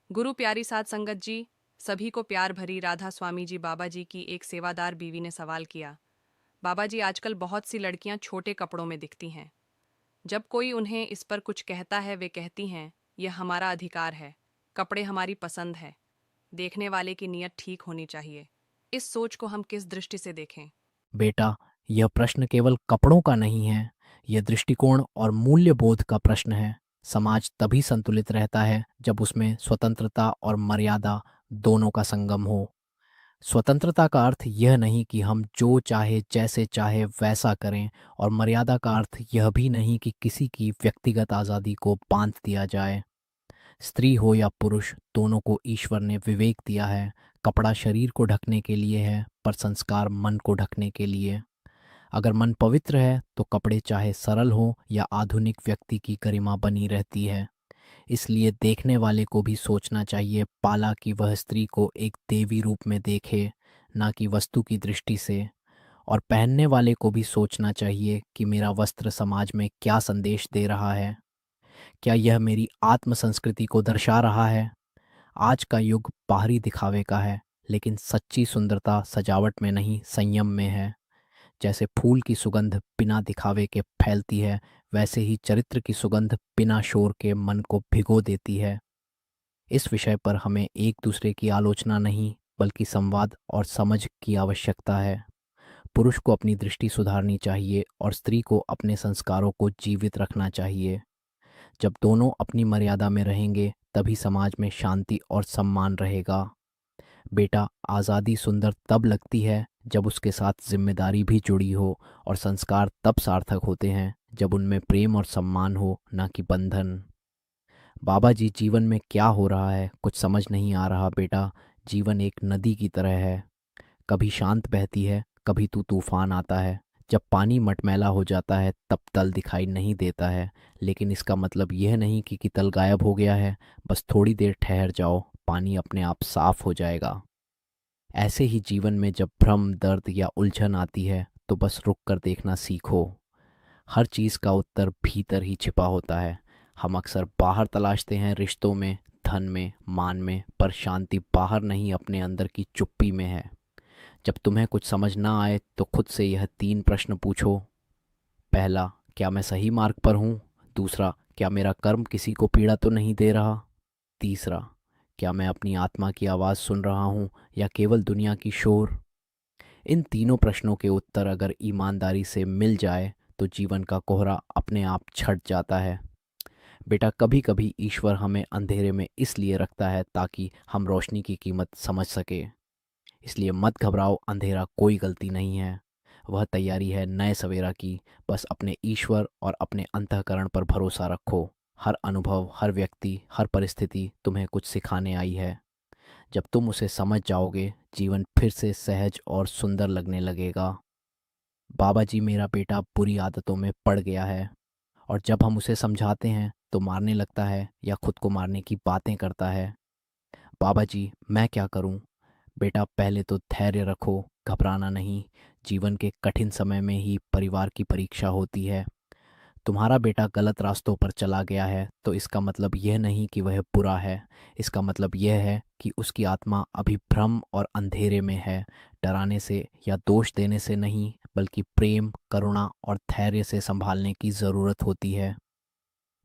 गुरु प्यारी साध संगत जी, सभी को प्यार भरी राधा स्वामी जी बाबा जी की एक सेवादार बीवी ने सवाल किया। बाबा जी, आजकल बहुत सी लड़कियां छोटे कपड़ों में दिखती हैं। जब कोई उन्हें इस पर कुछ कहता है, वे कहती हैं, यह हमारा अधिकार है, कपड़े हमारी पसंद है, देखने वाले की नीयत ठीक होनी चाहिए। इस सोच को हम किस दृष्टि से देखें? बेटा, यह प्रश्न केवल कपड़ों का नहीं है। यह दृष्टिकोण और मूल्यबोध का प्रश्न है। समाज तभी संतुलित रहता है जब उसमें स्वतंत्रता और मर्यादा दोनों का संगम हो। स्वतंत्रता का अर्थ यह नहीं कि हम जो चाहे जैसे चाहे वैसा करें, और मर्यादा का अर्थ यह भी नहीं कि किसी की व्यक्तिगत आज़ादी को बांध दिया जाए। स्त्री हो या पुरुष, दोनों को ईश्वर ने विवेक दिया है। कपड़ा शरीर को ढकने के लिए है, पर संस्कार मन को ढकने के लिए। अगर मन पवित्र है तो कपड़े चाहे सरल हो या आधुनिक, व्यक्ति की गरिमा बनी रहती है। इसलिए देखने वाले को भी सोचना चाहिए पाला कि वह स्त्री को एक देवी रूप में देखे, ना कि वस्तु की दृष्टि से। और पहनने वाले को भी सोचना चाहिए कि मेरा वस्त्र समाज में क्या संदेश दे रहा है। क्या यह मेरी आत्म संस्कृति को दर्शा रहा है? आज का युग बाहरी दिखावे का है, लेकिन सच्ची सुंदरता सजावट में नहीं, संयम में है। जैसे फूल की सुगंध बिना दिखावे के फैलती है, वैसे ही चरित्र की सुगंध बिना शोर के मन को भिगो देती है। इस विषय पर हमें एक दूसरे की आलोचना नहीं, बल्कि संवाद और समझ की आवश्यकता है। पुरुष को अपनी दृष्टि सुधारनी चाहिए और स्त्री को अपने संस्कारों को जीवित रखना चाहिए। जब दोनों अपनी मर्यादा में रहेंगे, तभी समाज में शांति और सम्मान रहेगा। बेटा, आज़ादी सुंदर तब लगती है जब उसके साथ जिम्मेदारी भी जुड़ी हो, और संस्कार तब सार्थक होते हैं जब उनमें प्रेम और सम्मान हो, ना कि बंधन। बाबा जी, जीवन में क्या हो रहा है कुछ समझ नहीं आ रहा बेटा। जीवन एक नदी की तरह है, कभी शांत बहती है, कभी तूफान आता है। जब पानी मटमैला हो जाता है तब तल दिखाई नहीं देता है, लेकिन इसका मतलब यह नहीं कि तल गायब हो गया है। बस थोड़ी देर ठहर जाओ, पानी अपने आप साफ हो जाएगा। ऐसे ही जीवन में जब भ्रम, दर्द या उलझन आती है, तो बस रुक कर देखना सीखो। हर चीज़ का उत्तर भीतर ही छिपा होता है। हम अक्सर बाहर तलाशते हैं, रिश्तों में, धन में, मान में, पर शांति बाहर नहीं, अपने अंदर की चुप्पी में है। जब तुम्हें कुछ समझ ना आए तो खुद से यह 3 प्रश्न पूछो। पहला, क्या मैं सही मार्ग पर हूँ? दूसरा, क्या मेरा कर्म किसी को पीड़ा तो नहीं दे रहा? तीसरा, क्या मैं अपनी आत्मा की आवाज़ सुन रहा हूँ या केवल दुनिया की शोर? इन तीनों प्रश्नों के उत्तर अगर ईमानदारी से मिल जाए तो जीवन का कोहरा अपने आप छट जाता है। बेटा, कभी कभी ईश्वर हमें अंधेरे में इसलिए रखता है ताकि हम रोशनी की कीमत समझ सके। इसलिए मत घबराओ, अंधेरा कोई गलती नहीं है, वह तैयारी है नए सवेरा की। बस अपने ईश्वर और अपने अंतःकरण पर भरोसा रखो। हर अनुभव, हर व्यक्ति, हर परिस्थिति तुम्हें कुछ सिखाने आई है। जब तुम उसे समझ जाओगे, जीवन फिर से सहज और सुंदर लगने लगेगा। बाबा जी, मेरा बेटा बुरी आदतों में पड़ गया है, और जब हम उसे समझाते हैं तो मारने लगता है या खुद को मारने की बातें करता है। बाबा जी, मैं क्या करूं? बेटा, पहले तो धैर्य रखो, घबराना नहीं। जीवन के कठिन समय में ही परिवार की परीक्षा होती है। तुम्हारा बेटा गलत रास्तों पर चला गया है तो इसका मतलब यह नहीं कि वह बुरा है। इसका मतलब यह है कि उसकी आत्मा अभी भ्रम और अंधेरे में है। डराने से या दोष देने से नहीं, बल्कि प्रेम, करुणा और धैर्य से संभालने की ज़रूरत होती है।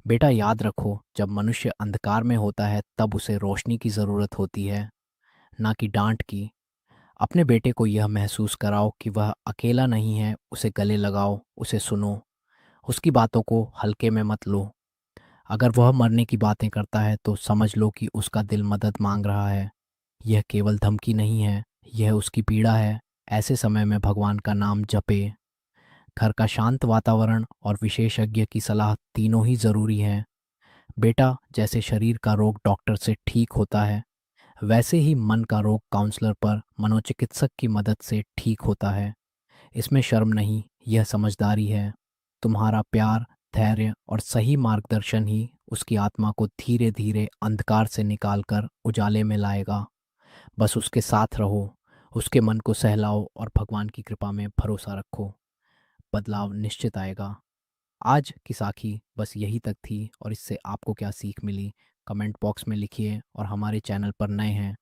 बेटा, याद रखो, जब मनुष्य अंधकार में होता है तब उसे रोशनी की ज़रूरत होती है, ना कि डांट की। अपने बेटे को यह महसूस कराओ कि वह अकेला नहीं है। उसे गले लगाओ, उसे सुनो, उसकी बातों को हल्के में मत लो। अगर वह मरने की बातें करता है तो समझ लो कि उसका दिल मदद मांग रहा है। यह केवल धमकी नहीं है, यह उसकी पीड़ा है। ऐसे समय में भगवान का नाम जपे। घर का शांत वातावरण और विशेषज्ञ की सलाह, तीनों ही ज़रूरी हैं। बेटा, जैसे शरीर का रोग डॉक्टर से ठीक होता है, वैसे ही मन का रोग काउंसलर पर, मनोचिकित्सक की मदद से ठीक होता है। इसमें शर्म नहीं, यह समझदारी है। तुम्हारा प्यार, धैर्य और सही मार्गदर्शन ही उसकी आत्मा को धीरे धीरे अंधकार से निकालकर उजाले में लाएगा। बस उसके साथ रहो, उसके मन को सहलाओ और भगवान की कृपा में भरोसा रखो। बदलाव निश्चित आएगा। आज की साखी बस यही तक थी, और इससे आपको क्या सीख मिली, कमेंट बॉक्स में लिखिए और हमारे चैनल पर नए हैं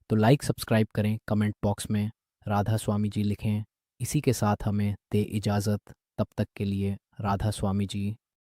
तो लाइक सब्सक्राइब करें, कमेंट बॉक्स में राधा स्वामी जी लिखें। इसी के साथ हमें दे इजाज़त, तब तक के लिए राधा स्वामी जी